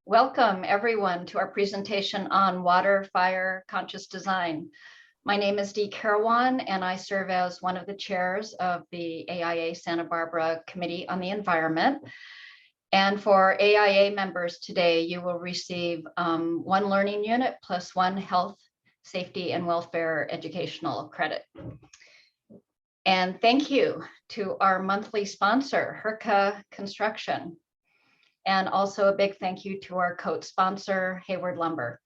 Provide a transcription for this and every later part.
Welcome everyone to our presentation on water, fire, conscious design. My name is Dee Karawan and I serve as one of the chairs of the AIA Santa Barbara Committee on the Environment. And for AIA members today, you will receive one learning unit plus one health, safety, and welfare educational credit. And thank you to our monthly sponsor, Herca Construction. And also a big thank you to our co-sponsor, Hayward Lumber.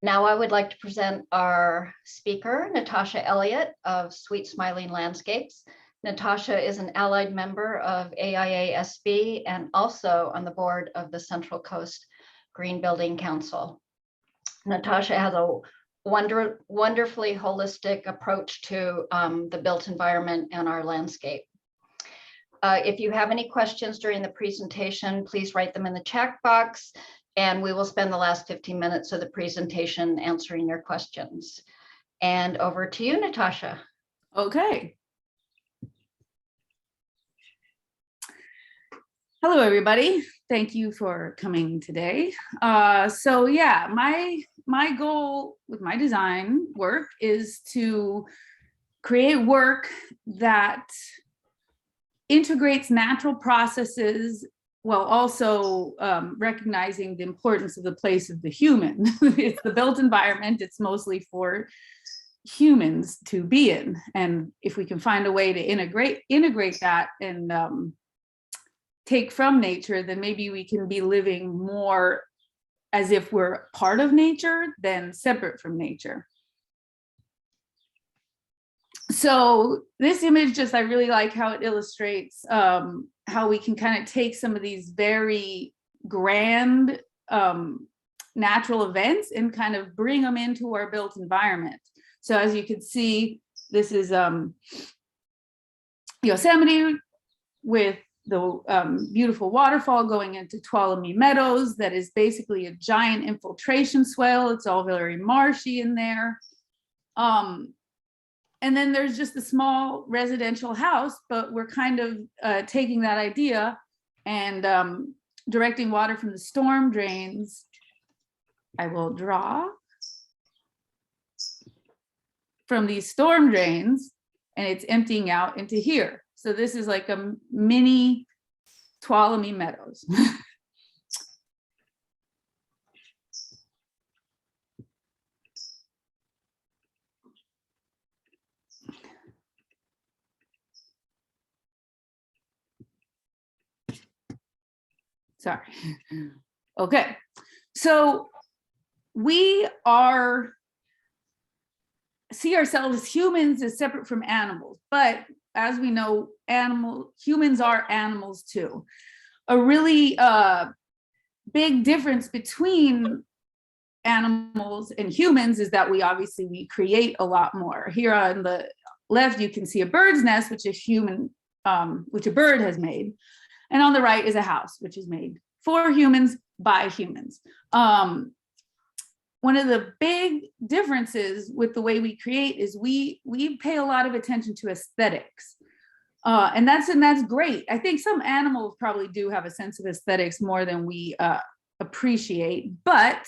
Now I would like to present our speaker, Natasha Elliott of Sweet Smiling Landscapes. Natasha is an allied member of AIASB and also on the board of the Central Coast Green Building Council. Natasha has a wonderfully holistic approach to the built environment and our landscape. If you have any questions during the presentation, please write them in the chat box, and we will spend the last 15 minutes of the presentation answering your questions. And over to you, Natasha. Okay. Hello, everybody. Thank you for coming today. So yeah, my goal with my design work is to create work that integrates natural processes while also recognizing the importance of the place of the human. It's the built environment. It's mostly for humans to be in. And if we can find a way to integrate that and take from nature, then maybe we can be living more as if we're part of nature than separate from nature. So this image I really like how it illustrates how we can kind of take some of these very grand natural events and kind of bring them into our built environment. So as you can see, this is Yosemite with the beautiful waterfall going into Tuolumne Meadows. That is basically a giant infiltration swale. It's all very marshy in there. And then there's just a small residential house, but we're kind of taking that idea and directing water from the storm drains. I will draw from these storm drains, and it's emptying out into here. So this is like a mini Tuolumne Meadows. Sorry. Okay, so we see ourselves as humans as separate from animals, but as we know, humans are animals too. A really big difference between animals and humans is that we create a lot more. Here on the left, you can see a bird's nest, which a bird has made. And on the right is a house, which is made for humans by humans. One of the big differences with the way we create is we pay a lot of attention to aesthetics. And that's great. I think some animals probably do have a sense of aesthetics more than we appreciate. But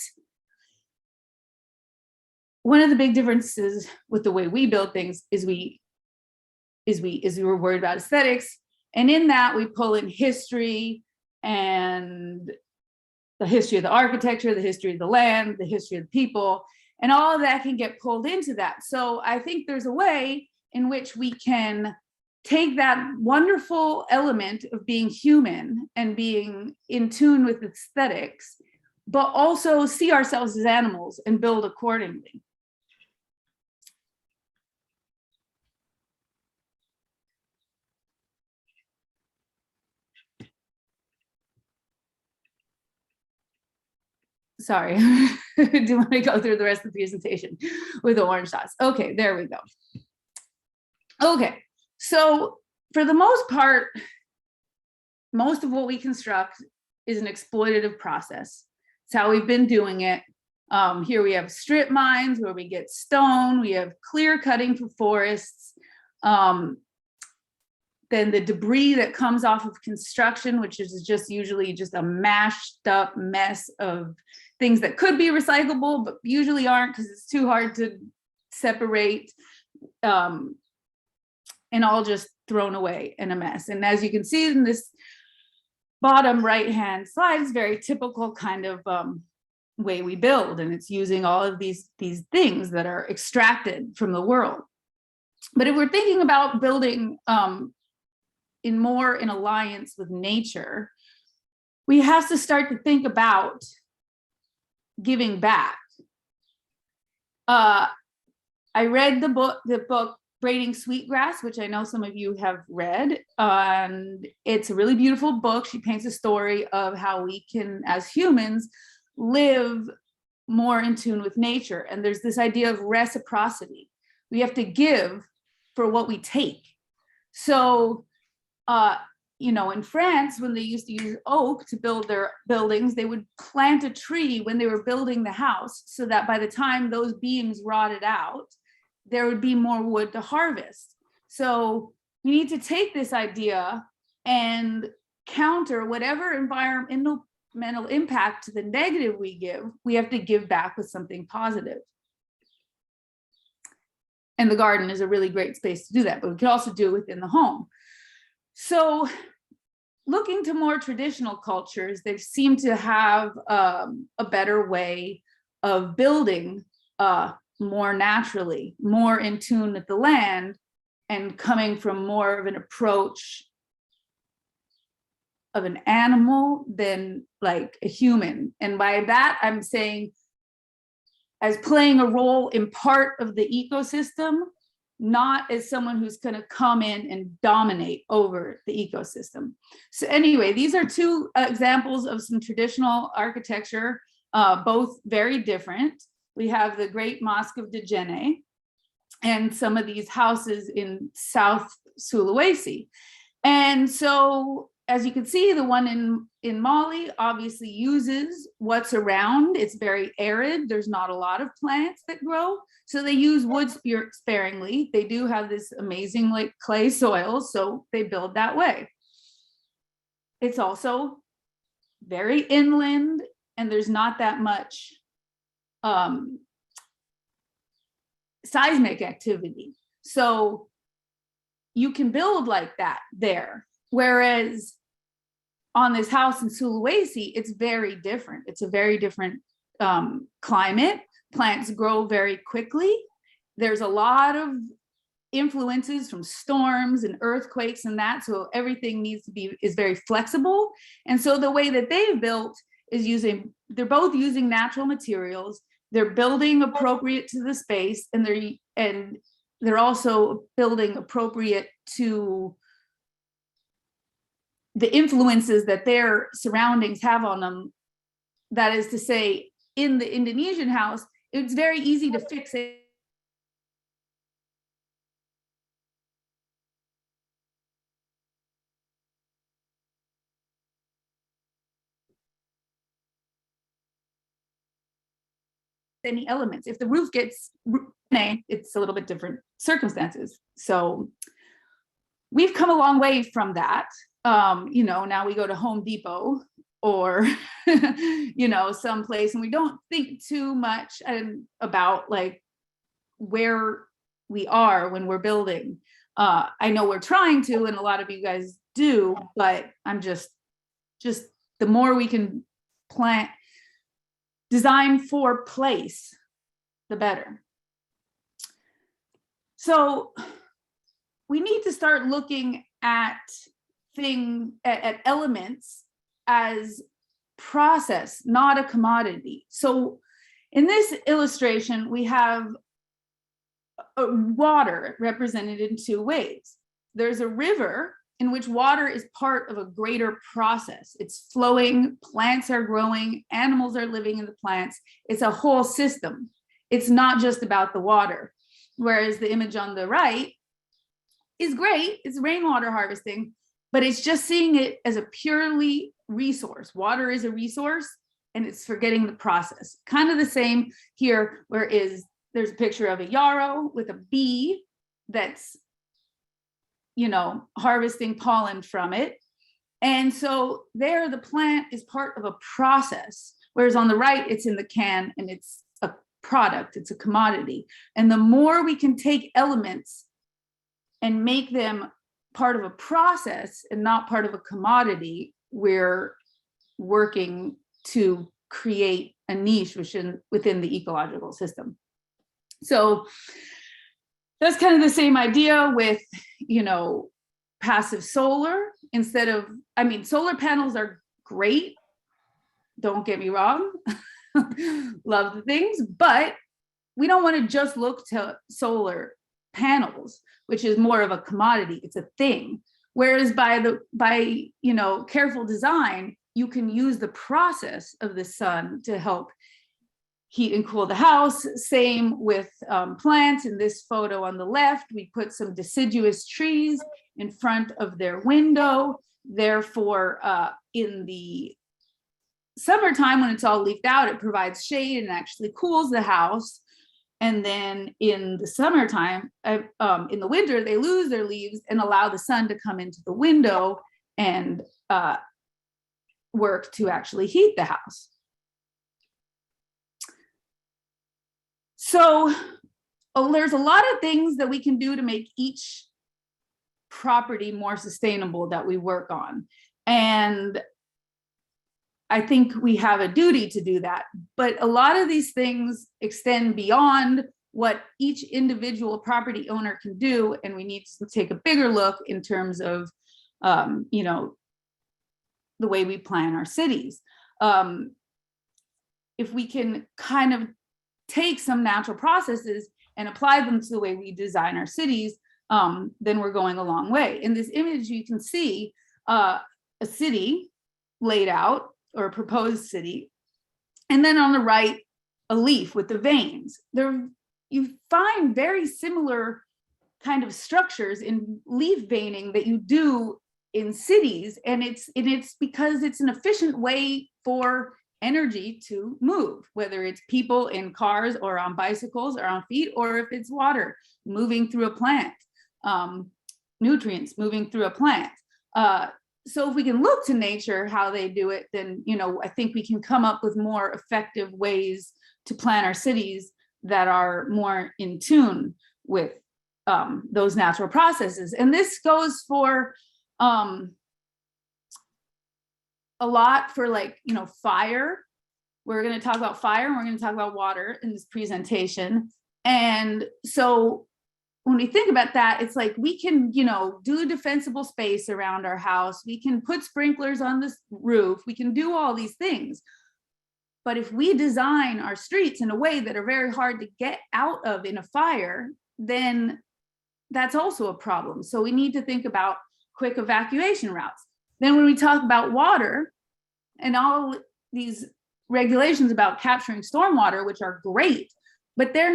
one of the big differences with the way we build things is we're worried about aesthetics. And in that, we pull in history and the history of the architecture, the history of the land, the history of the people, and all of that can get pulled into that. So I think there's a way in which we can take that wonderful element of being human and being in tune with aesthetics, but also see ourselves as animals and build accordingly. Sorry, do you want to go through the rest of the presentation with the orange dots? Okay, there we go. Okay, so for the most part, most of what we construct is an exploitative process. It's how we've been doing it. Here we have strip mines where we get stone, we have clear cutting for forests. then the debris that comes off of construction, which is just usually just a mashed up mess of things that could be recyclable, but usually aren't because it's too hard to separate, and all just thrown away in a mess. And as you can see in this bottom right-hand slide, it's very typical kind of way we build, and it's using all of these things that are extracted from the world. But if we're thinking about building in alliance with nature, we have to start to think about giving back. I read the book Braiding Sweetgrass, which I know some of you have read, and it's a really beautiful book. She paints a story of how we can, as humans, live more in tune with nature. And there's this idea of reciprocity. We have to give for what we take. So, in France, when they used to use oak to build their buildings, they would plant a tree when they were building the house so that by the time those beams rotted out, there would be more wood to harvest. So we need to take this idea and counter whatever environmental impact to the negative we give. We have to give back with something positive. And the garden is a really great space to do that, but we can also do it within the home. So looking to more traditional cultures, they seem to have a better way of building more naturally, more in tune with the land, and coming from more of an approach of an animal than like a human. And by that, I'm saying as playing a role in part of the ecosystem, not as someone who's going to come in and dominate over the ecosystem. So anyway, these are two examples of some traditional architecture, both very different. We have the Great Mosque of Djenné and some of these houses in South Sulawesi. And so, as you can see, the one in Mali obviously uses what's around. It's very arid. There's not a lot of plants that grow. So they use wood sparingly. They do have this amazing like clay soil, so they build that way. It's also very inland, and there's not that much seismic activity. So you can build like that there. Whereas on this house in Sulawesi, it's very different. It's a very different climate. Plants grow very quickly. There's a lot of influences from storms and earthquakes and that, so everything is very flexible. And so the way that they've built is they're both using natural materials. They're building appropriate to the space, and they're also building appropriate to the influences that their surroundings have on them. That is to say, in the Indonesian house, it's very easy to fix it. Any elements. If the roof gets, it's a little bit different circumstances. So we've come a long way from that. Now we go to Home Depot or, someplace, and we don't think too much about like where we are when we're building. I know we're trying to, and a lot of you guys do, but I'm just the more we can design for place, the better. So we need to start looking at elements as process, not a commodity. So in this illustration, we have water represented in two ways. There's a river in which water is part of a greater process. It's flowing, plants are growing, animals are living in the plants. It's a whole system. It's not just about the water. Whereas the image on the right is great, it's rainwater harvesting, but it's just seeing it as a purely resource. Water is a resource, and it's forgetting the process. Kind of the same here, there's a picture of a yarrow with a bee that's harvesting pollen from it. And so there, the plant is part of a process, whereas on the right, it's in the can and it's a product, it's a commodity. And the more we can take elements and make them part of a process and not part of a commodity, we're working to create a niche within the ecological system. So that's kind of the same idea with, passive solar. Instead of, solar panels are great. Don't get me wrong. Love the things, but we don't want to just look to solar panels, which is more of a commodity. It's a thing. Whereas by careful design, you can use the process of the sun to help heat and cool the house. Same with plants. In this photo on the left, we put some deciduous trees in front of their window. Therefore, in the summertime, when it's all leafed out, it provides shade and actually cools the house. And then in the summertime, in the winter, they lose their leaves and allow the sun to come into the window and work to actually heat the house. So there's a lot of things that we can do to make each property more sustainable that we work on. And I think we have a duty to do that. But a lot of these things extend beyond what each individual property owner can do. And we need to take a bigger look in terms of, the way we plan our cities. If we can kind of take some natural processes and apply them to the way we design our cities, then we're going a long way. In this image, you can see a city laid out, or a proposed city. And then on the right, a leaf with the veins. You find very similar kind of structures in leaf veining that you do in cities. And it's because it's an efficient way for energy to move, whether it's people in cars or on bicycles or on feet, or if it's water moving through a plant, nutrients moving through a plant. So if we can look to nature, how they do it, then, I think we can come up with more effective ways to plan our cities that are more in tune with those natural processes. And this goes for a lot for fire. We're going to talk about fire and we're going to talk about water in this presentation. And so when we think about that, it's like we can, do defensible space around our house. We can put sprinklers on the roof. We can do all these things. But if we design our streets in a way that are very hard to get out of in a fire, then that's also a problem. So we need to think about quick evacuation routes. Then when we talk about water and all these regulations about capturing stormwater, which are great, but they're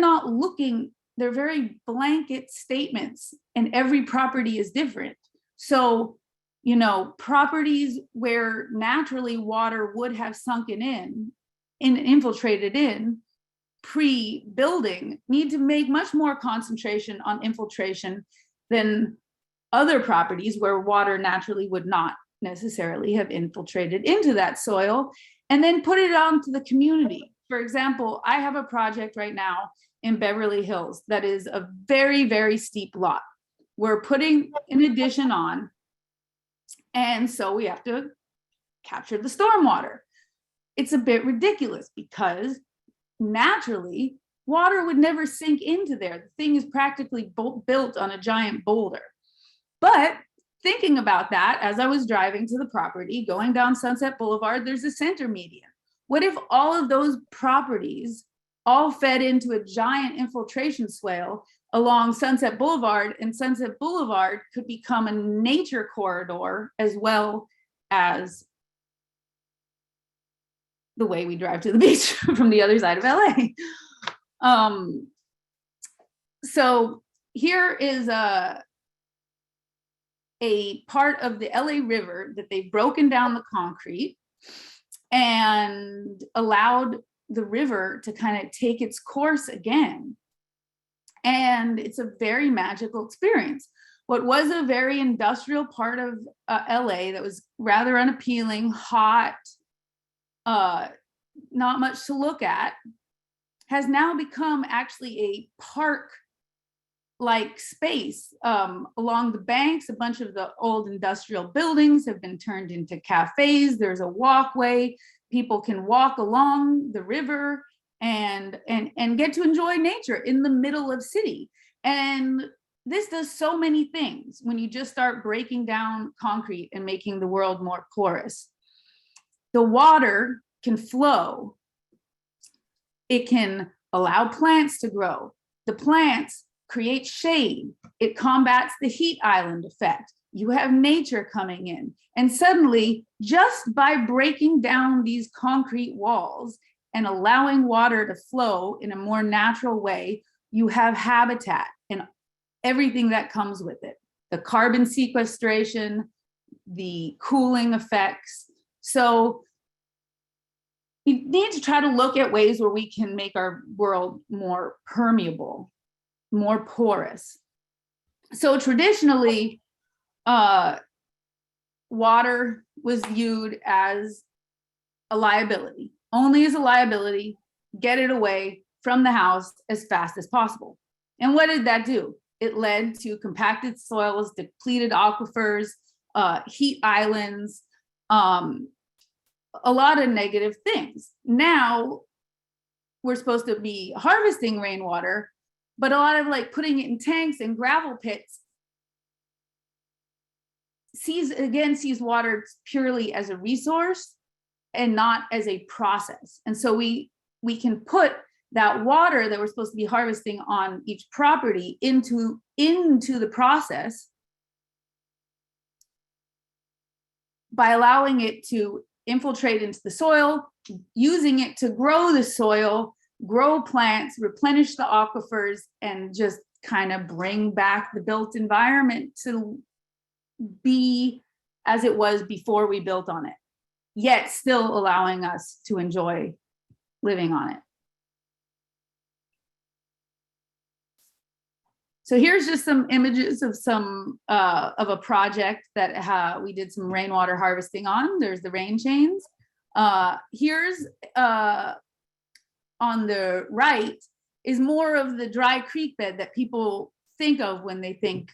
very blanket statements, and every property is different. So, properties where naturally water would have sunken in and infiltrated in pre-building need to make much more concentration on infiltration than other properties where water naturally would not necessarily have infiltrated into that soil, and then put it onto the community. For example, I have a project right now in Beverly Hills that is a very, very steep lot. We're putting an addition on, and so we have to capture the stormwater. It's a bit ridiculous because naturally water would never sink into there. The thing is practically built on a giant boulder. But thinking about that, as I was driving to the property, going down Sunset Boulevard, there's a center median. What if all of those properties all fed into a giant infiltration swale along Sunset Boulevard, and Sunset Boulevard could become a nature corridor as well as the way we drive to the beach from the other side of LA. So here is a part of the LA River that they've broken down the concrete and allowed the river to kind of take its course again. And it's a very magical experience. what was a very industrial part of LA that was rather unappealing, hot, not much to look at, has now become actually a park like space. Along the banks, a bunch of the old industrial buildings have been turned into cafes. There's a walkway. People can walk along the river and get to enjoy nature in the middle of city. And this does so many things when you just start breaking down concrete and making the world more porous. The water can flow. It can allow plants to grow. The plants create shade. It combats the heat island effect. You have nature coming in. And suddenly, just by breaking down these concrete walls and allowing water to flow in a more natural way, you have habitat and everything that comes with it. The carbon sequestration, the cooling effects. So we need to try to look at ways where we can make our world more permeable, more porous. So traditionally, water was viewed as a liability, only as a liability, get it away from the house as fast as possible. And what did that do? It led to compacted soils, depleted aquifers, heat islands, a lot of negative things. Now we're supposed to be harvesting rainwater, but a lot of like putting it in tanks and gravel pits sees water purely as a resource and not as a process. And so we can put that water that we're supposed to be harvesting on each property into the process by allowing it to infiltrate into the soil, using it to grow the soil, grow plants, replenish the aquifers, and just kind of bring back the built environment to be as it was before we built on it, yet still allowing us to enjoy living on it. So here's just some images of of a project that we did some rainwater harvesting on. There's the rain chains. Here's on the right is more of the dry creek bed that people think of when they think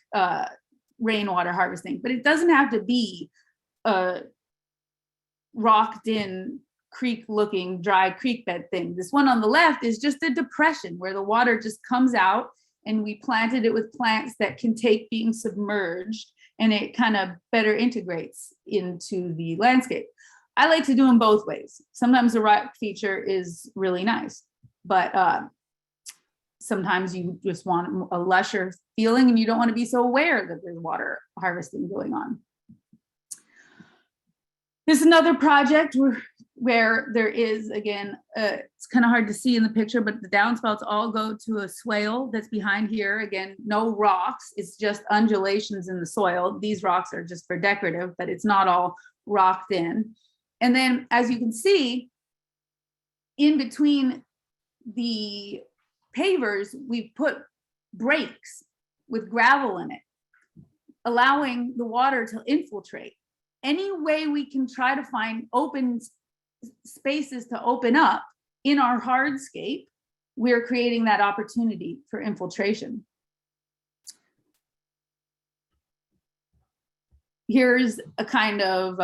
rainwater harvesting, but it doesn't have to be a rocked in creek looking dry creek bed thing. This one on the left is just a depression where the water just comes out, and we planted it with plants that can take being submerged, and it kind of better integrates into the landscape. I like to do them both ways. Sometimes the rock feature is really nice, but sometimes you just want a lusher feeling and you don't want to be so aware that there's water harvesting going on. There's another project where there is, again, it's kind of hard to see in the picture, but the downspouts all go to a swale that's behind here. Again, no rocks, it's just undulations in the soil. These rocks are just for decorative, but it's not all rocked in. And then, as you can see, in between the pavers, we've put breaks with gravel in it, allowing the water to infiltrate. Any way we can try to find open spaces to open up in our hardscape, we're creating that opportunity for infiltration. Here's a kind of,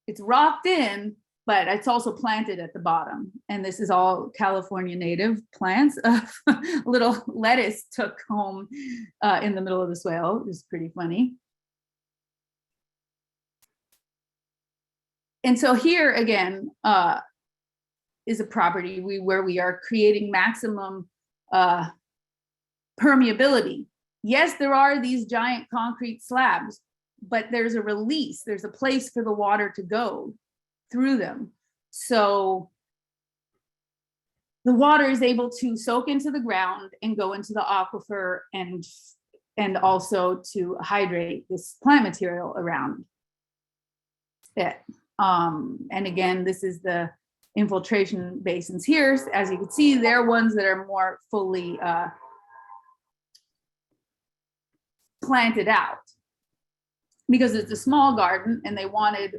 it's rocked in, but it's also planted at the bottom. And this is all California native plants. Little lettuce took home in the middle of the swale. It was pretty funny. And so here again is a property where we are creating maximum permeability. Yes, there are these giant concrete slabs, but there's a release. There's a place for the water to go through them. So the water is able to soak into the ground and go into the aquifer and also to hydrate this plant material around it. And again, this is the infiltration basins here. As you can see, they're ones that are more fully planted out because it's a small garden and they wanted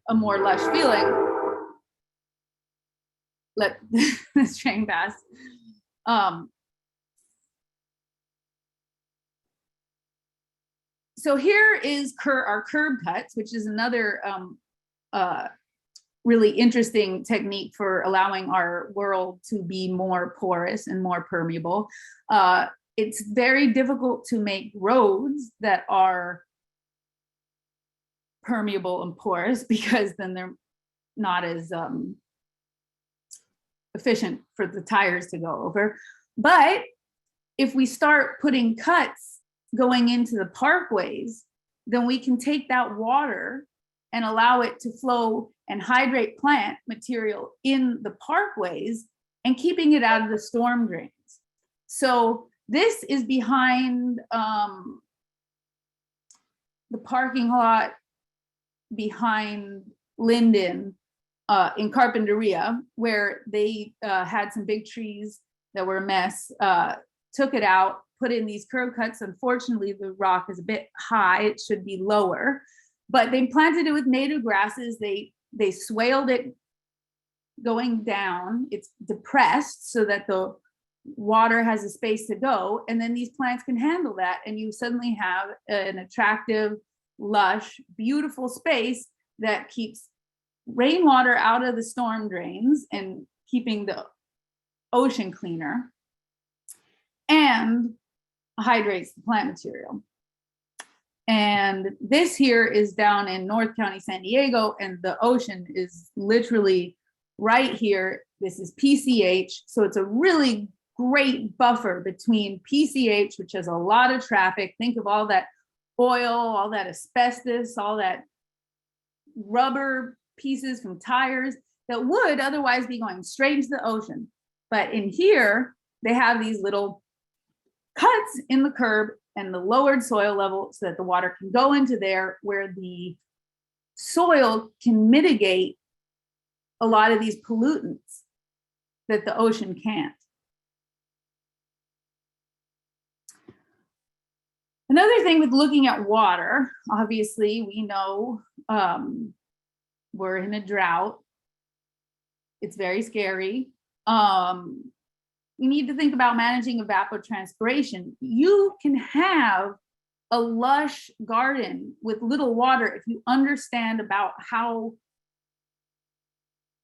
a more lush feeling. Let this train pass. So here is our curb cuts, which is another really interesting technique for allowing our world to be more porous and more permeable. It's very difficult to make roads that are permeable and porous because then they're not as efficient for the tires to go over. But if we start putting cuts going into the parkways, then we can take that water and allow it to flow and hydrate plant material in the parkways and keeping it out of the storm drains. So this is behind the parking lot behind Linden in Carpinteria, where they had some big trees that were a mess, took it out, put in these curb cuts. Unfortunately, the rock is a bit high, it should be lower, but they planted it with native grasses. They swaled it going down. It's depressed so that the water has a space to go, and then these plants can handle that, and you suddenly have an attractive, lush, beautiful space that keeps rainwater out of the storm drains and keeping the ocean cleaner and hydrates the plant material. And this here is down in North County, San Diego, and the ocean is literally right here. This is PCH, so it's a really great buffer between PCH, which has a lot of traffic. Think of all that oil, all that asbestos, all that rubber pieces from tires that would otherwise be going straight into the ocean. But in here, they have these little cuts in the curb and the lowered soil level so that the water can go into there, where the soil can mitigate a lot of these pollutants that the ocean can't. Another thing with looking at water, obviously we know we're in a drought. It's very scary. We need to think about managing evapotranspiration. You can have a lush garden with little water if you understand about how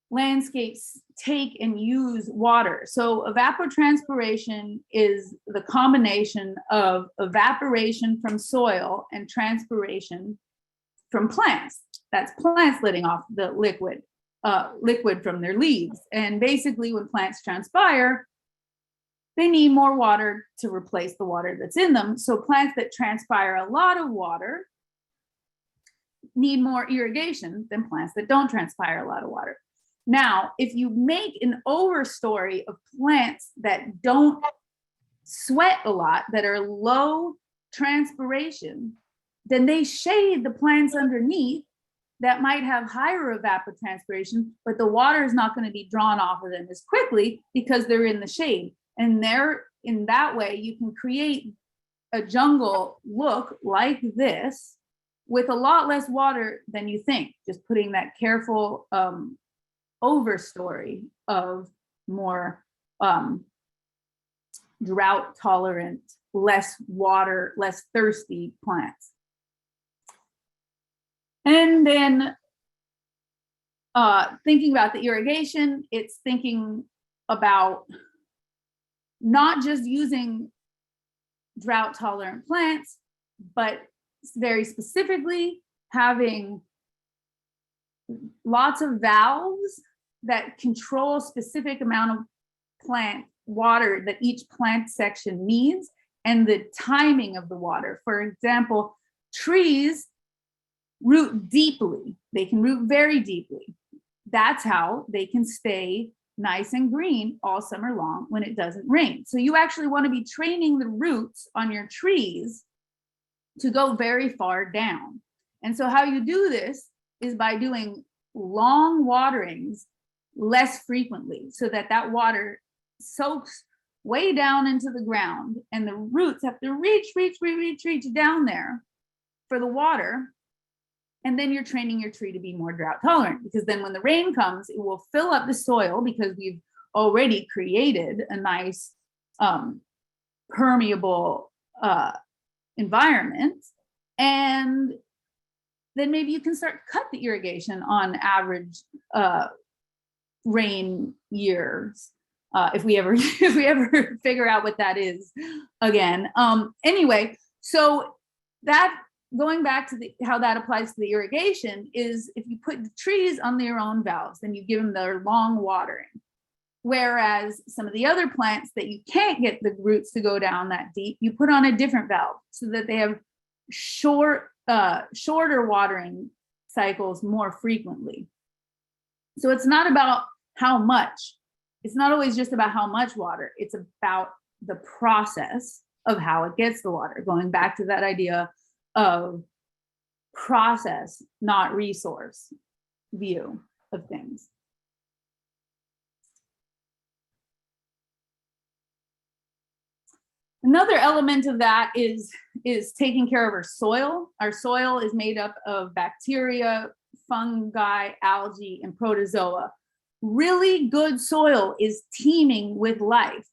landscapes take and use water. So evapotranspiration is the combination of evaporation from soil and transpiration from plants. That's plants letting off the liquid from their leaves. And basically when plants transpire, they need more water to replace the water that's in them. So plants that transpire a lot of water need more irrigation than plants that don't transpire a lot of water. Now, if you make an overstory of plants that don't sweat a lot, that are low transpiration, then they shade the plants underneath that might have higher evapotranspiration, but the water is not going to be drawn off of them as quickly because they're in the shade. And in that way, you can create a jungle look like this with a lot less water than you think, just putting that careful overstory of more drought tolerant, less water, less thirsty plants. And then thinking about the irrigation, it's thinking about not just using drought tolerant plants, but very specifically having lots of valves that control a specific amount of plant water that each plant section needs and the timing of the water. For example, trees root deeply. They can root very deeply. That's how they can stay nice and green all summer long when it doesn't rain. So you actually want to be training the roots on your trees to go very far down. And so how you do this is by doing long waterings less frequently so that that water soaks way down into the ground, and the roots have to reach down there for the water. And then you're training your tree to be more drought tolerant, because then when the rain comes, it will fill up the soil because we've already created a nice permeable environment. And then maybe you can start cut the irrigation on average rain years, if we ever figure out what that is again. Anyway, so that, going back to how that applies to the irrigation, is if you put the trees on their own valves, then you give them their long watering. Whereas some of the other plants that you can't get the roots to go down that deep, you put on a different valve so that they have shorter watering cycles more frequently. So it's not about how much. It's not always just about how much water. It's about the process of how it gets the water, going back to that idea of process, not resource view of things. Another element of that is taking care of our soil. Our soil is made up of bacteria, fungi, algae, and protozoa. Really good soil is teeming with life.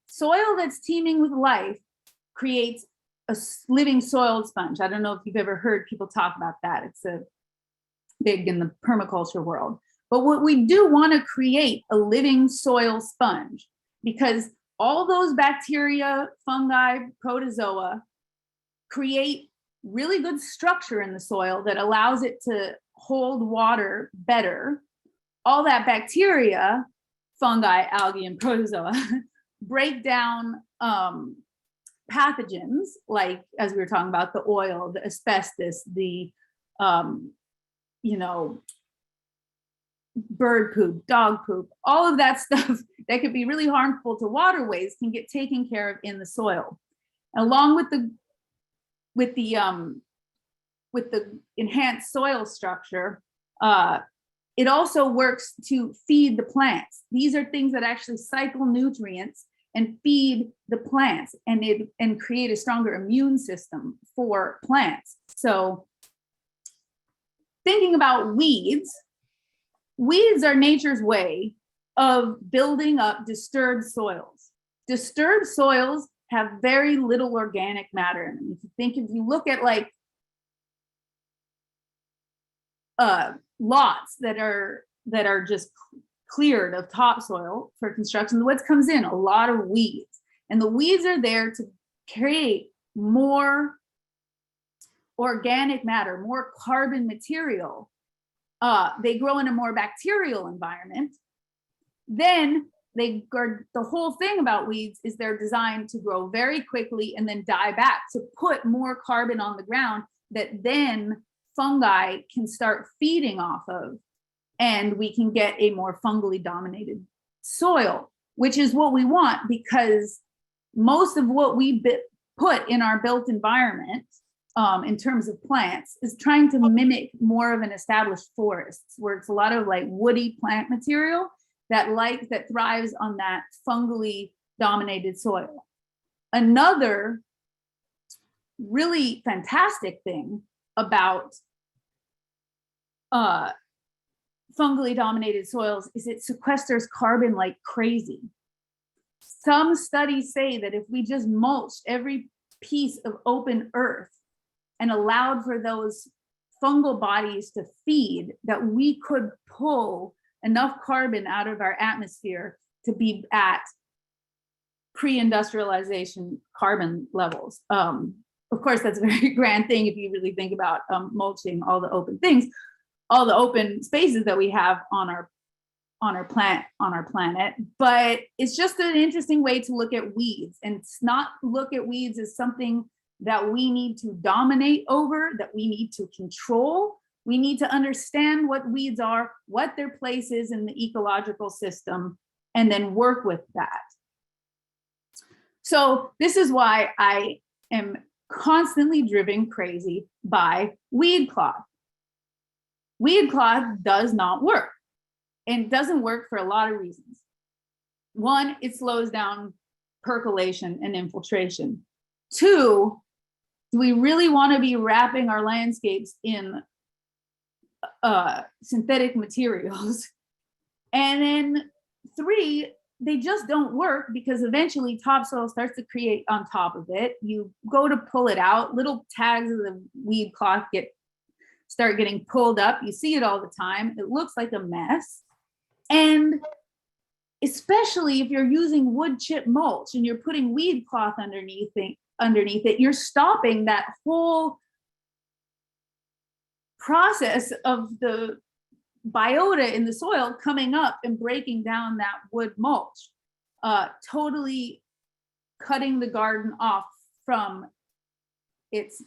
Soil that's teeming with life creates a living soil sponge. I don't know if you've ever heard people talk about that. It's a big in the permaculture world. But what we do want to create a living soil sponge, because all those bacteria, fungi, protozoa create really good structure in the soil that allows it to hold water better. All that bacteria, fungi, algae, and protozoa break down pathogens, like, as we were talking about, the oil, the asbestos, the bird poop, dog poop, all of that stuff that could be really harmful to waterways can get taken care of in the soil. Along with the enhanced soil structure, it also works to feed the plants. These are things that actually cycle nutrients and feed the plants and create a stronger immune system for plants. So thinking about weeds are nature's way of building up disturbed soils. Disturbed soils have very little organic matter in them. If you look at like lots that are just cleared of topsoil for construction, what comes in? A lot of weeds. And the weeds are there to create more organic matter, more carbon material. They grow in a more bacterial environment. Then the whole thing about weeds is they're designed to grow very quickly and then die back, to put more carbon on the ground that then fungi can start feeding off of, and we can get a more fungally dominated soil, which is what we want, because most of what we put in our built environment in terms of plants is trying to mimic more of an established forest, where it's a lot of like woody plant material that thrives on that fungally dominated soil. Another really fantastic thing about fungally dominated soils is it sequesters carbon like crazy. Some studies say that if we just mulched every piece of open earth and allowed for those fungal bodies to feed, that we could pull enough carbon out of our atmosphere to be at pre-industrialization carbon levels. Of course, that's a very grand thing if you really think about mulching all the open things, all the open spaces that we have on our planet. But it's just an interesting way to look at weeds, and not look at weeds as something that we need to dominate over, that we need to control. We need to understand what weeds are, what their place is in the ecological system, and then work with that. So this is why I am constantly driven crazy by weed cloth. Weed cloth does not work, and it doesn't work for a lot of reasons. One, it slows down percolation and infiltration? Two, do we really want to be wrapping our landscapes in synthetic materials? And then three, they just don't work because eventually topsoil starts to create on top of it. You go to pull it out, little tags of the weed cloth start getting pulled up. You see it all the time. It looks like a mess. And especially if you're using wood chip mulch and you're putting weed cloth underneath it, you're stopping that whole process of the biota in the soil coming up and breaking down that wood mulch, totally cutting the garden off from its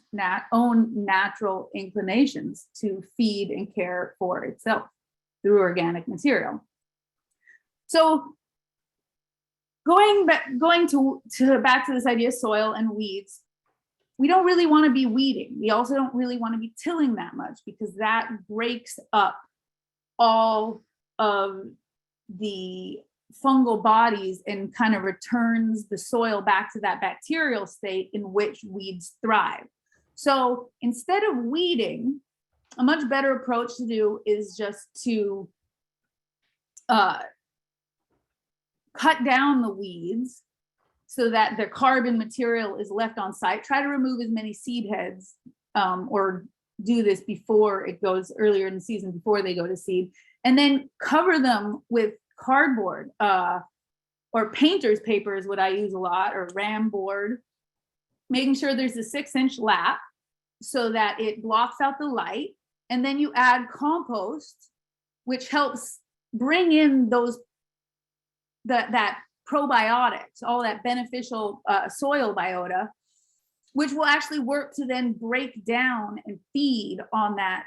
own natural inclinations to feed and care for itself through organic material. So going back to this idea of soil and weeds, we don't really want to be weeding. We also don't really want to be tilling that much because that breaks up all of the fungal bodies and kind of returns the soil back to that bacterial state in which weeds thrive. So instead of weeding, a much better approach to do is just to cut down the weeds so that the carbon material is left on site. Try to remove as many seed heads, or do this before it goes earlier in the season, before they go to seed, and then cover them with cardboard, or painter's paper is what I use a lot, or ram board, making sure there's a 6-inch lap so that it blocks out the light. And then you add compost, which helps bring in that probiotics, all that beneficial soil biota, which will actually work to then break down and feed on that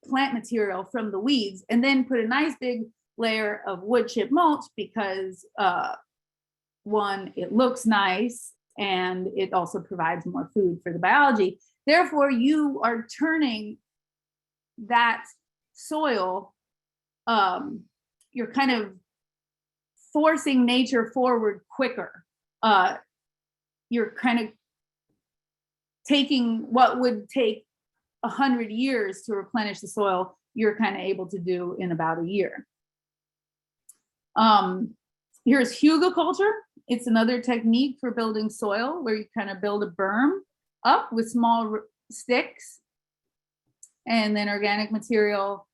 plant material from the weeds, and then put a nice big layer of wood chip mulch because one, it looks nice, and it also provides more food for the biology. Therefore, you are turning that soil, you're kind of forcing nature forward quicker. You're kind of taking what would take 100 years to replenish the soil, you're kind of able to do in about a year. Here's hugelkultur. It's another technique for building soil where you kind of build a berm up with small sticks and then organic material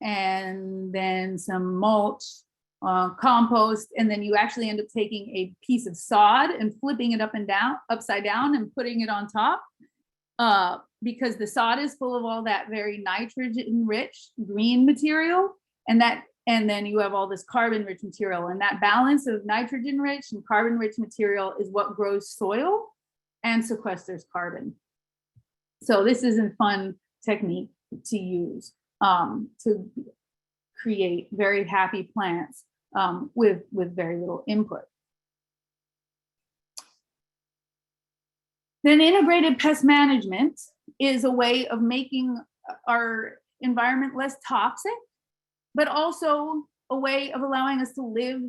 and then some mulch, compost, and then you actually end up taking a piece of sod and flipping it upside down and putting it on top, because the sod is full of all that very nitrogen rich green material, and then you have all this carbon rich material, and that balance of nitrogen rich and carbon rich material is what grows soil and sequesters carbon. So this is a fun technique to use to create very happy plants with very little input. Then integrated pest management is a way of making our environment less toxic, but also a way of allowing us to live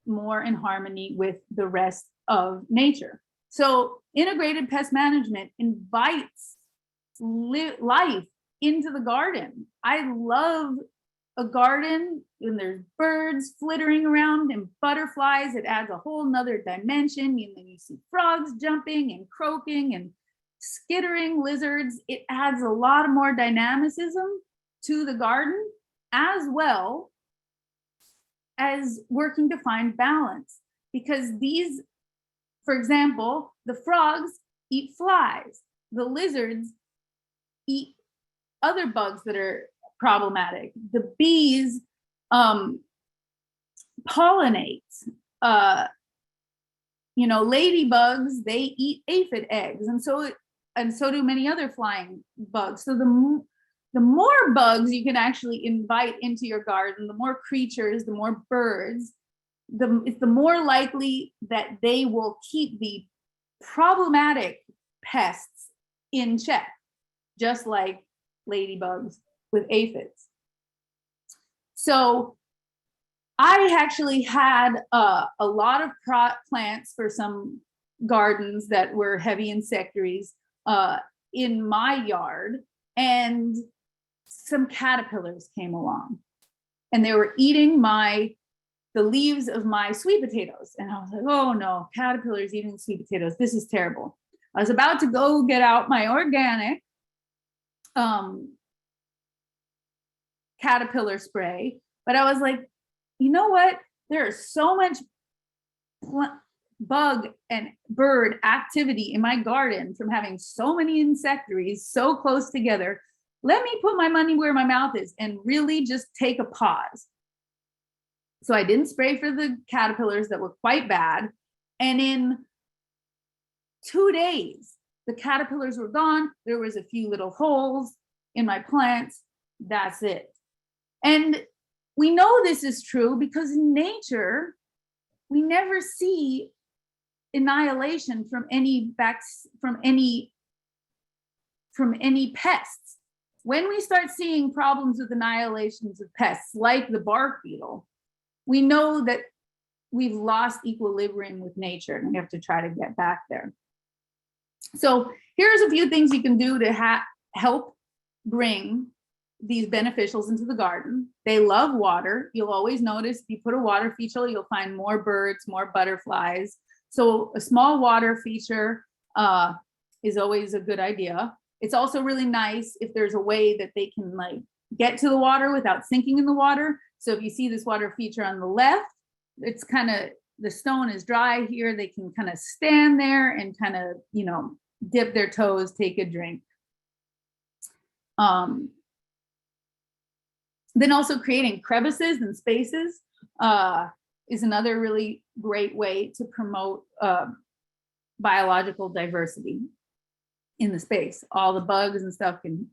more in harmony with the rest of nature. So integrated pest management invites life into the garden. I love a garden when there's birds flittering around and butterflies. It adds a whole nother dimension. And then you see frogs jumping and croaking and skittering lizards. It adds a lot more dynamicism to the garden, as well as working to find balance. Because these, for example, the frogs eat flies. The lizards eat other bugs that are problematic. The bees pollinate. Ladybugs, they eat aphid eggs, and so do many other flying bugs. So the more bugs you can actually invite into your garden, the more creatures, the more birds, it's the more likely that they will keep the problematic pests in check, just like ladybugs with aphids. So I actually had a lot of plants for some gardens that were heavy insectaries in my yard, and some caterpillars came along and they were eating the leaves of my sweet potatoes. And I was like, oh no, caterpillars eating sweet potatoes. This is terrible. I was about to go get out my organic caterpillar spray, but I was like, you know what? There is so much bug and bird activity in my garden from having so many insectaries so close together. Let me put my money where my mouth is and really just take a pause. So I didn't spray for the caterpillars that were quite bad. And in 2 days, the caterpillars were gone. There was a few little holes in my plants. That's it. And we know this is true because in nature, we never see annihilation from any pests. When we start seeing problems with annihilations of pests, like the bark beetle, we know that we've lost equilibrium with nature and we have to try to get back there. So here's a few things you can do to help bring these beneficials into the garden. They love water. You'll always notice if you put a water feature, you'll find more birds, more butterflies. So a small water feature is always a good idea. It's also really nice if there's a way that they can like get to the water without sinking in the water. So if you see this water feature on the left, it's kind of, the stone is dry here. They can kind of stand there and kind of, dip their toes, take a drink. Then also creating crevices and spaces is another really great way to promote biological diversity in the space. All the bugs and stuff can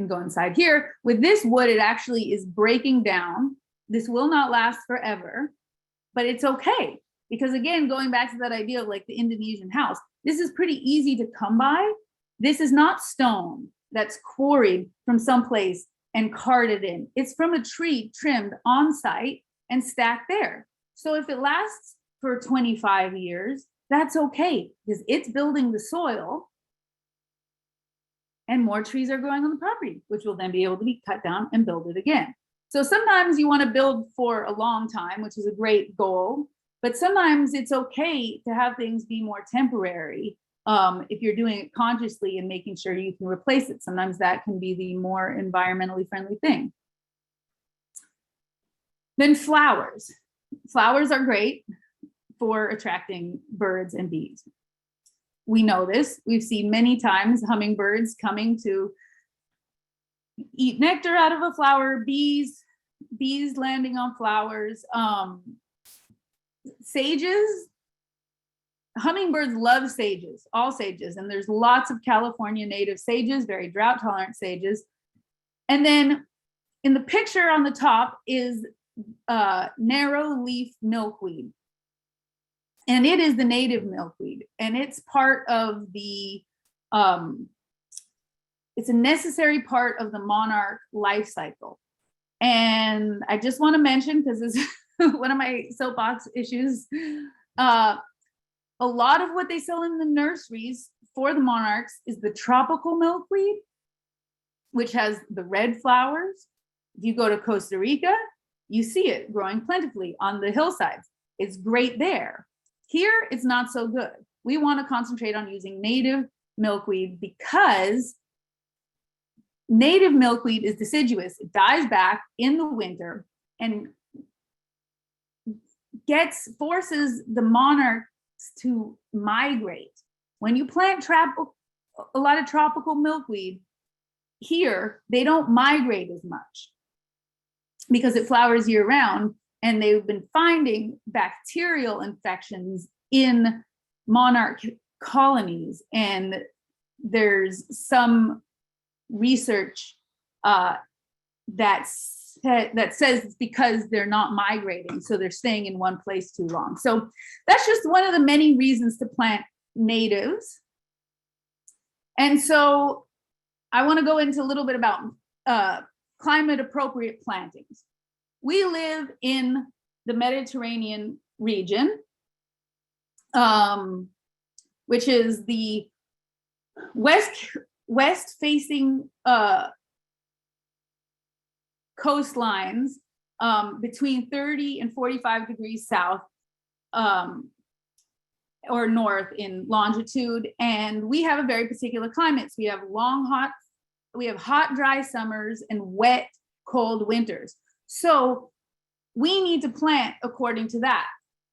go inside here. With this wood, it actually is breaking down. This will not last forever, but it's okay. Because again, going back to that idea of like the Indonesian house, this is pretty easy to come by. This is not stone that's quarried from someplace and carted in. It's from a tree trimmed on site and stacked there. So if it lasts for 25 years, that's okay because it's building the soil and more trees are growing on the property, which will then be able to be cut down and build it again. So sometimes you want to build for a long time, which is a great goal, but sometimes it's okay to have things be more temporary. If you're doing it consciously and making sure you can replace it, sometimes that can be the more environmentally friendly thing. Then flowers. Flowers are great for attracting birds and bees. We know this. We've seen many times hummingbirds coming to eat nectar out of a flower, bees landing on flowers, sages. Hummingbirds love sages, all sages, and there's lots of California native sages, very drought tolerant sages. And then in the picture on the top is narrow leaf milkweed. And it is the native milkweed, and it's part of the, it's a necessary part of the monarch life cycle. And I just want to mention, because this is one of my soapbox issues, a lot of what they sell in the nurseries for the monarchs is the tropical milkweed, which has the red flowers. If you go to Costa Rica, you see it growing plentifully on the hillsides. It's great there. Here, it's not so good. We want to concentrate on using native milkweed because native milkweed is deciduous. It dies back in the winter and forces the monarchs to migrate. When you plant a lot of tropical milkweed here, they don't migrate as much because it flowers year round, and they've been finding bacterial infections in monarch colonies. And there's some research that says it's because they're not migrating, so they're staying in one place too long. So that's just one of the many reasons to plant natives. And so I want to go into a little bit about climate appropriate plantings. We live in the Mediterranean region, which is the west facing coastlines between 30 and 45 degrees south or north in longitude. And we have a very particular climate. So we have hot, dry summers and wet, cold winters. So we need to plant according to that.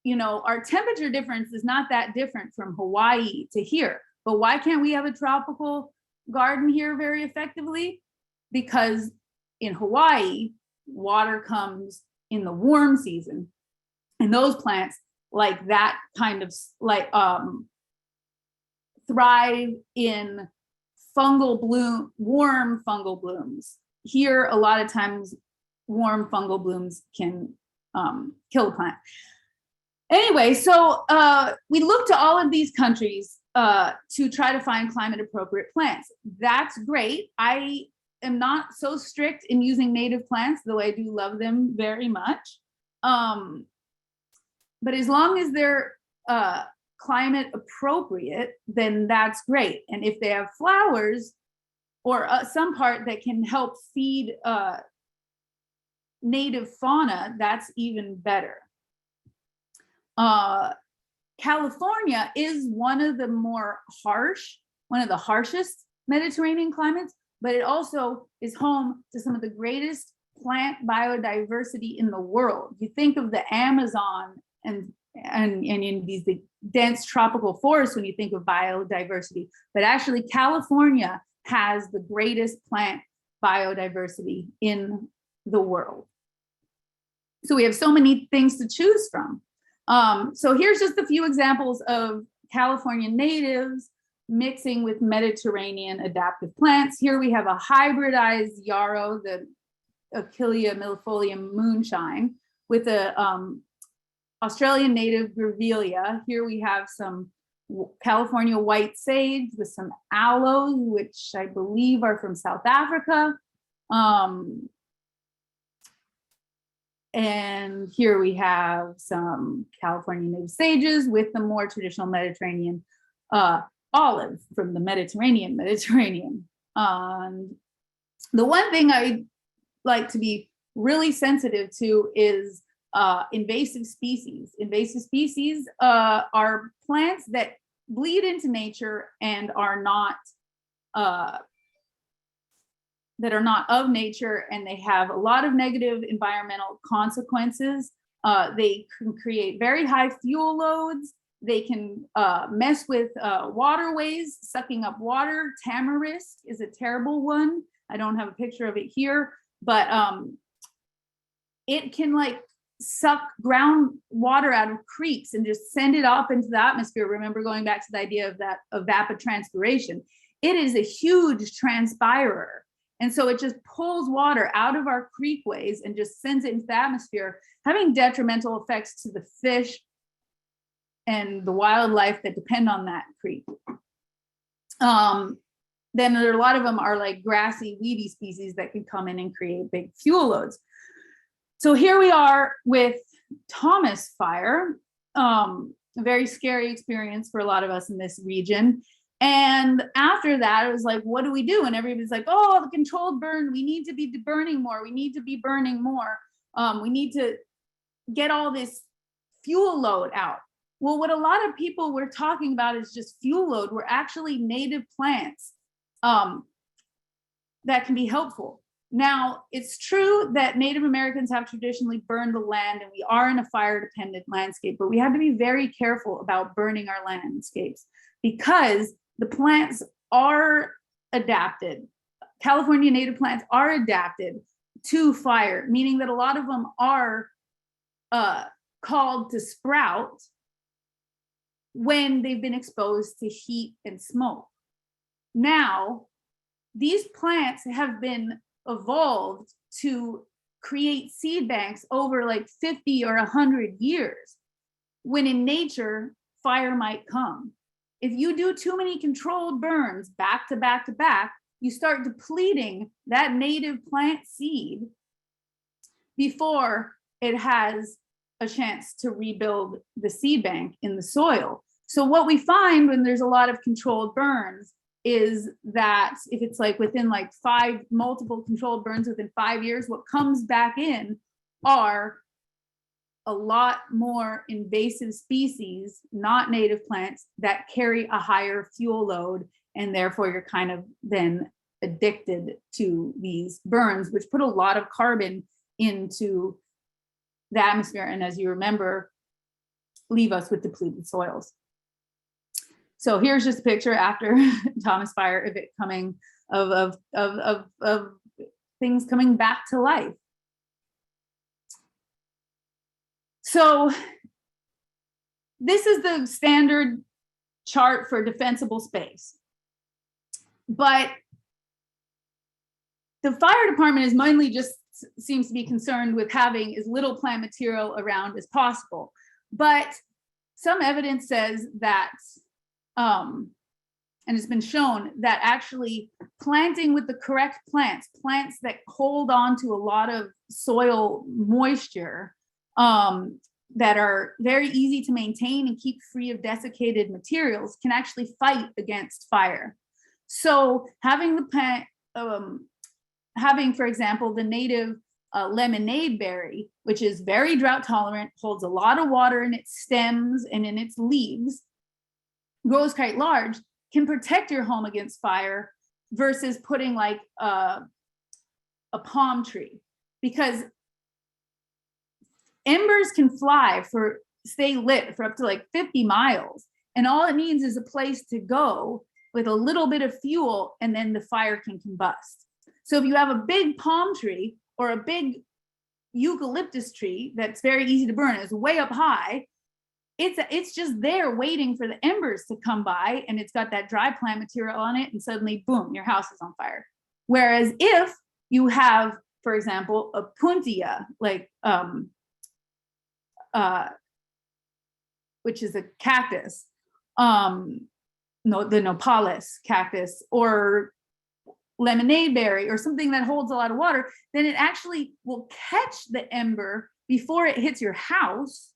You know, our temperature difference is not that different from Hawaii to here. But why can't we have a tropical garden here very effectively? Because in Hawaii, water comes in the warm season, and those plants like that kind of like thrive in warm fungal blooms. Here, a lot of times, warm fungal blooms can kill the plant. Anyway, so we look to all of these countries to try to find climate appropriate plants. That's great. I am not so strict in using native plants, though I do love them very much. But as long as they're climate appropriate, then that's great. And if they have flowers or some part that can help feed native fauna, that's even better. California is one of the harshest Mediterranean climates, but it also is home to some of the greatest plant biodiversity in the world. You think of the Amazon and in these dense tropical forests when you think of biodiversity, but actually California has the greatest plant biodiversity in the world. So we have so many things to choose from. So here's just a few examples of California natives mixing with Mediterranean adaptive plants. Here we have a hybridized yarrow, the Achillea millefolium moonshine, with a Australian native grevillea. Here we have some California white sage with some aloes, which I believe are from South Africa. And here we have some California native sages with the more traditional Mediterranean olive from the Mediterranean. The one thing I like to be really sensitive to is invasive species. Invasive species are plants that bleed into nature and are not of nature, and they have a lot of negative environmental consequences. They can create very high fuel loads. They can mess with waterways, sucking up water. Tamarisk is a terrible one. I don't have a picture of it here, but it can like suck groundwater out of creeks and just send it off into the atmosphere. Remember, going back to the idea of that evapotranspiration, it is a huge transpirer. And so it just pulls water out of our creekways and just sends it into the atmosphere, having detrimental effects to the fish and the wildlife that depend on that creek. Then there are a lot of them are like grassy, weedy species that can come in and create big fuel loads. So here we are with Thomas fire, a very scary experience for a lot of us in this region. And after that, it was like, what do we do? And everybody's like, oh, the controlled burn. We need to be burning more. We need to be burning more. We need to get all this fuel load out. Well, what a lot of people were talking about is just fuel load. We're actually native plants that can be helpful. Now, it's true that Native Americans have traditionally burned the land, and we are in a fire-dependent landscape, but we have to be very careful about burning our landscapes because the plants are adapted. California native plants are adapted to fire, meaning that a lot of them are called to sprout when they've been exposed to heat and smoke. Now, these plants have been evolved to create seed banks over like 50 or 100 years, when in nature, fire might come. If you do too many controlled burns back to back to back, you start depleting that native plant seed before it has a chance to rebuild the seed bank in the soil. So what we find when there's a lot of controlled burns is that if it's like within like multiple controlled burns within 5 years, what comes back in are a lot more invasive species, not native plants, that carry a higher fuel load, and therefore you're kind of then addicted to these burns, which put a lot of carbon into the atmosphere, and as you remember, leave us with depleted soils. So here's just a picture after Thomas Fire of it coming, of things coming back to life. So this is the standard chart for defensible space. But the fire department is mainly just seems to be concerned with having as little plant material around as possible. But some evidence says that, and it's been shown that actually planting with the correct plants that hold on to a lot of soil moisture, that are very easy to maintain and keep free of desiccated materials, can actually fight against fire. So having the plant, having, for example, the native lemonade berry, which is very drought tolerant, holds a lot of water in its stems and in its leaves, grows quite large, can protect your home against fire versus putting like a palm tree, because embers can stay lit for up to like 50 miles. And all it needs is a place to go with a little bit of fuel, and then the fire can combust. So if you have a big palm tree or a big eucalyptus tree that's very easy to burn, is way up high, it's just there waiting for the embers to come by, and it's got that dry plant material on it, and suddenly, boom, your house is on fire. Whereas if you have, for example, a puntia, like which is a cactus, the nopales cactus, or lemonade berry, or something that holds a lot of water, then it actually will catch the ember before it hits your house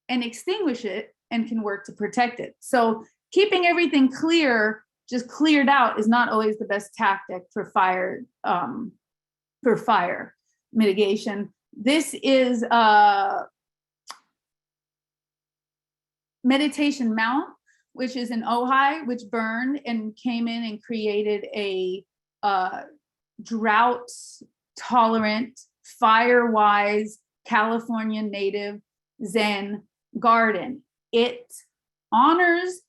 and extinguish it, and can work to protect it. So keeping everything just cleared out, is not always the best tactic for fire mitigation. This is Meditation Mount, which is in Ojai, which burned and came in and created a drought tolerant, fire-wise, California native Zen garden. It honors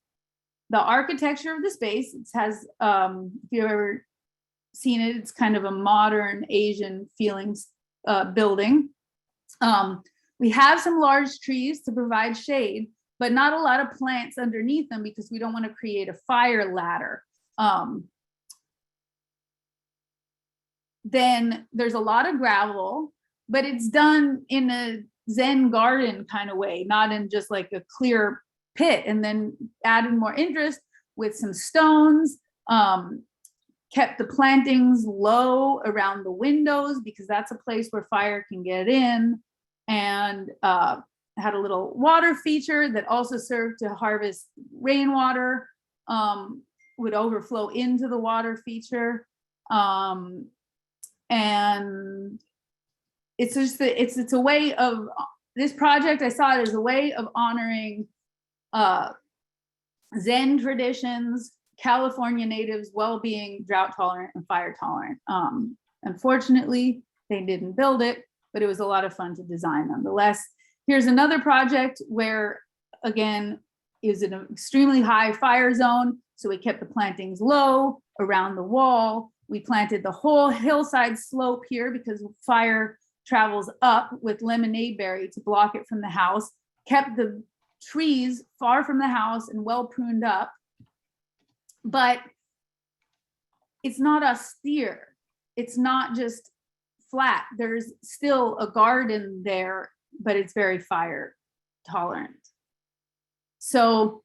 the architecture of the space. It has, if you've ever seen it, it's kind of a modern Asian feeling building. We have some large trees to provide shade, but not a lot of plants underneath them, because we don't want to create a fire ladder. Then there's a lot of gravel, but it's done in a Zen garden kind of way, not in just like a clear pit, and then added more interest with some stones, kept the plantings low around the windows, because that's a place where fire can get in, and had a little water feature that also served to harvest rainwater, would overflow into the water feature. And it's just it's a way of, this project, I saw it as a way of honoring Zen traditions, California natives, well-being, drought tolerant, and fire tolerant. Unfortunately, they didn't build it, but it was a lot of fun to design nonetheless. Here's another project where, again, is an extremely high fire zone, so we kept the plantings low around the wall. We planted the whole hillside slope here, because fire travels up with lemonade berry to block it from the house, kept the trees far from the house and well pruned up, but it's not austere. It's not just flat. There's still a garden there, but it's very fire tolerant. So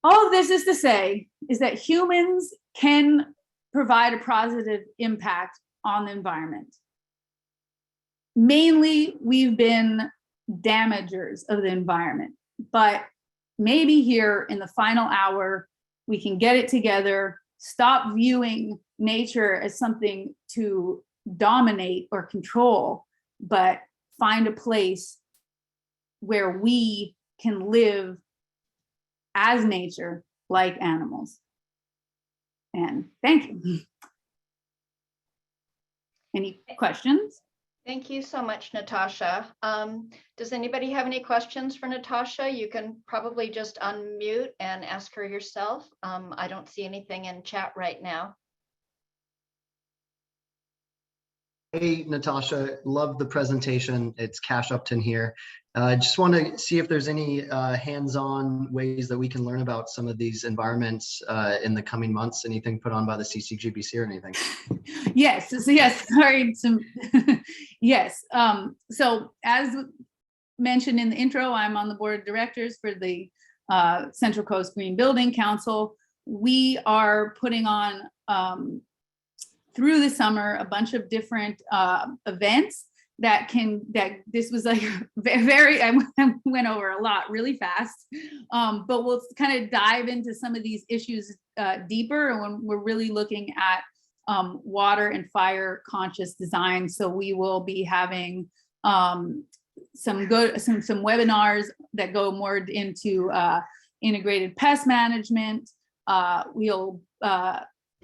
all of this is to say is that humans can provide a positive impact on the environment. mainly we've been damagers of the environment, but maybe here in the final hour, we can get it together, stop viewing nature as something to dominate or control, but find a place where we can live as nature, like animals. And thank you. Any questions? Thank you so much, Natasha. Does anybody have any questions for Natasha? You can probably just unmute and ask her yourself. I don't see anything in chat right now. Hey, Natasha, love the presentation. It's Cash Upton here. Just want to see if there's any hands-on ways that we can learn about some of these environments in the coming months. Anything put on by the CCGBC or anything? Yes, so yes, sorry. Yes, so as mentioned in the intro, I'm on the board of directors for the Central Coast Green Building Council. We are putting on through the summer a bunch of different events that this was like very, I went over a lot really fast, but we'll kind of dive into some of these issues deeper, and when we're really looking at water and fire conscious design. So we will be having some webinars that go more into integrated pest management. We'll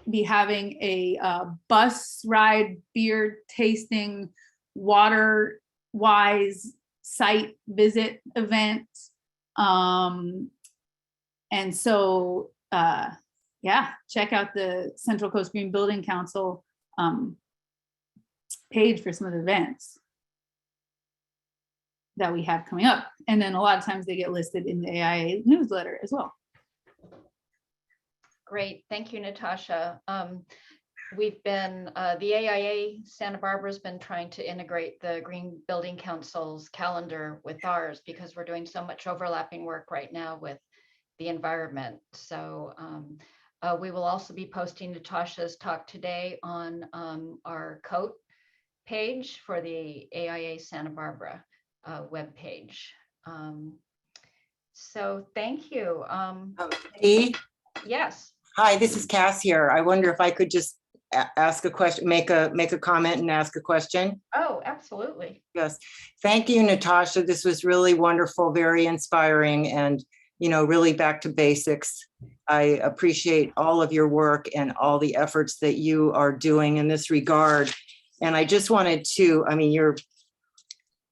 be having a bus ride, beer tasting, water wise site visit event. And so, yeah, check out the Central Coast Green Building Council page for some of the events that we have coming up. And then a lot of times they get listed in the AIA newsletter as well. Great, thank you, Natasha. We've been, the AIA Santa Barbara has been trying to integrate the Green Building Council's calendar with ours because we're doing so much overlapping work right now with the environment. So we will also be posting Natasha's talk today on our COAT page for the AIA Santa Barbara webpage. So thank you. Dee? Yes. Hi, this is Cass here. I wonder if I could just ask a question, make a comment and ask a question. Oh, absolutely. Yes. Thank you, Natasha. This was really wonderful, very inspiring, and really back to basics. I appreciate all of your work and all the efforts that you are doing in this regard. And I just wanted to, you're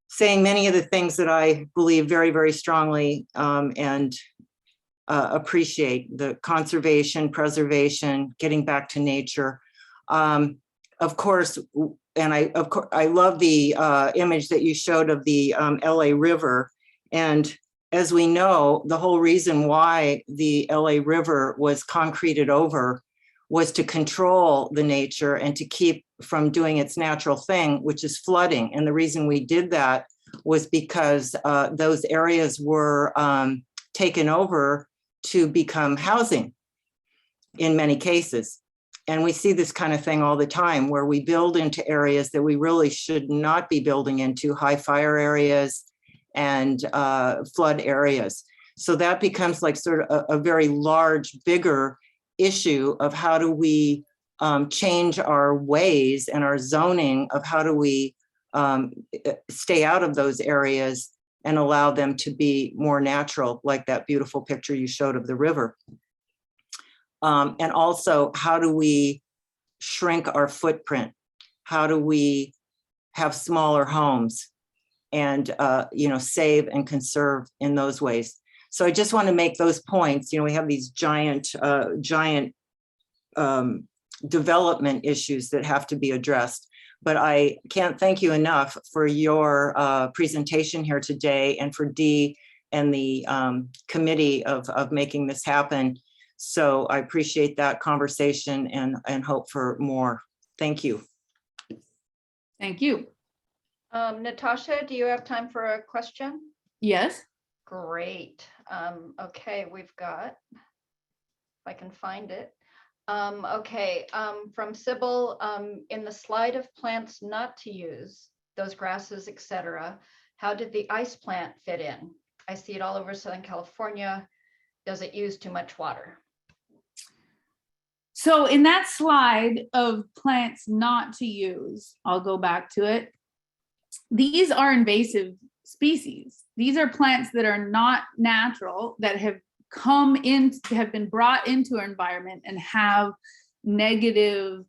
saying many of the things that I believe very, very strongly and appreciate: the conservation, preservation, getting back to nature. Of course, and I love the image that you showed of the LA River. And as we know, the whole reason why the LA River was concreted over was to control the nature and to keep from doing its natural thing, which is flooding. And the reason we did that was because those areas were taken over to become housing in many cases. And we see this kind of thing all the time, where we build into areas that we really should not be building into, high fire areas and flood areas. So that becomes like sort of a very large, bigger issue of how do we change our ways and our zoning of how do we stay out of those areas and allow them to be more natural, like that beautiful picture you showed of the river. And also, how do we shrink our footprint? How do we have smaller homes and save and conserve in those ways? So I just want to make those points. We have these giant development issues that have to be addressed. But I can't thank you enough for your presentation here today, and for Dee and the committee of making this happen. So I appreciate that conversation and hope for more. Thank you. Thank you. Natasha, do you have time for a question? Yes. Great. Okay, we've got, if I can find it. Okay, from Sybil, in the slide of plants not to use, those grasses, etc. How did the ice plant fit in? I see it all over Southern California. Does it use too much water? So in that slide of plants not to use, I'll go back to it. These are invasive species. These are plants that are not natural, that have been brought into our environment and have negative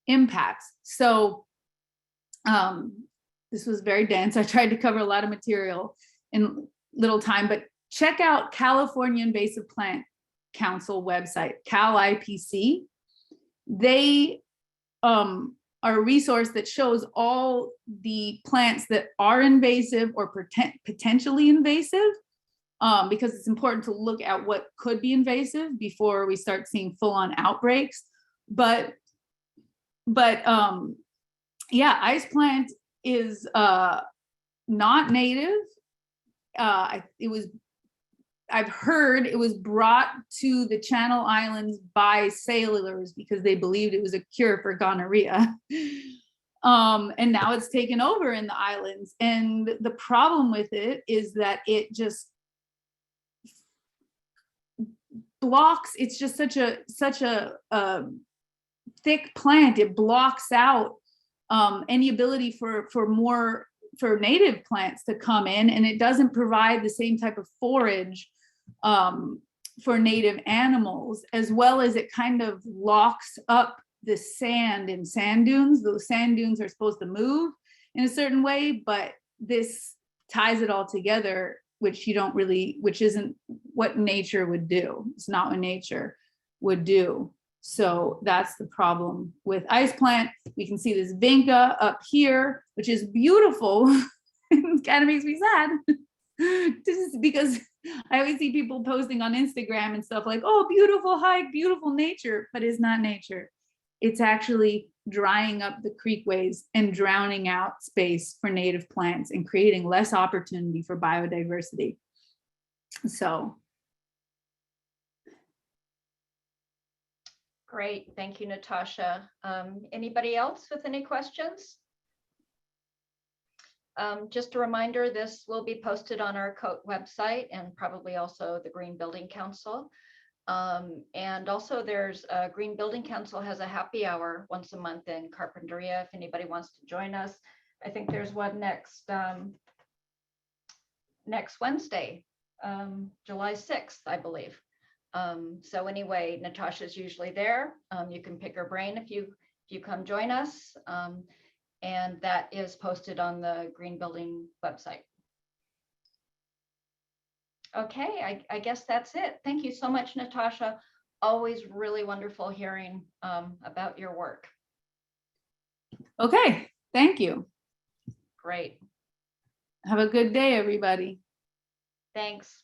impacts. So this was very dense. I tried to cover a lot of material in little time, but check out California Invasive Plant Council website, CalIPC. They are a resource that shows all the plants that are invasive or potentially invasive, because it's important to look at what could be invasive before we start seeing full-on outbreaks. But yeah, ice plant is not native. I've heard it was brought to the Channel Islands by sailors because they believed it was a cure for gonorrhea. And now it's taken over in the islands. And the problem with it is that it just blocks, it's just such a thick plant. It blocks out any ability for native plants to come in, and it doesn't provide the same type of forage for native animals, as well as it kind of locks up the sand in sand dunes. Those sand dunes are supposed to move in a certain way, but this ties it all together, which isn't what nature would do. It's not what nature would do. So that's the problem with ice plant. We can see this vinca up here, which is beautiful. It kind of makes me sad. This is because I always see people posting on Instagram and stuff like, oh, beautiful hike, beautiful nature, but it's not nature. It's actually drying up the creekways and drowning out space for native plants and creating less opportunity for biodiversity. So. Great, thank you, Natasha. Anybody else with any questions? Just a reminder, this will be posted on our COAT website and probably also the Green Building Council. And also there's a Green Building Council has a happy hour once a month in Carpinteria if anybody wants to join us. I think there's one next Wednesday, July 6th, I believe. So anyway, Natasha's usually there. You can pick her brain if you come join us. And that is posted on the Green Building website. Okay, I guess that's it. Thank you so much, Natasha. Always really wonderful hearing about your work. Okay, thank you. Great. Have a good day, everybody. Thanks.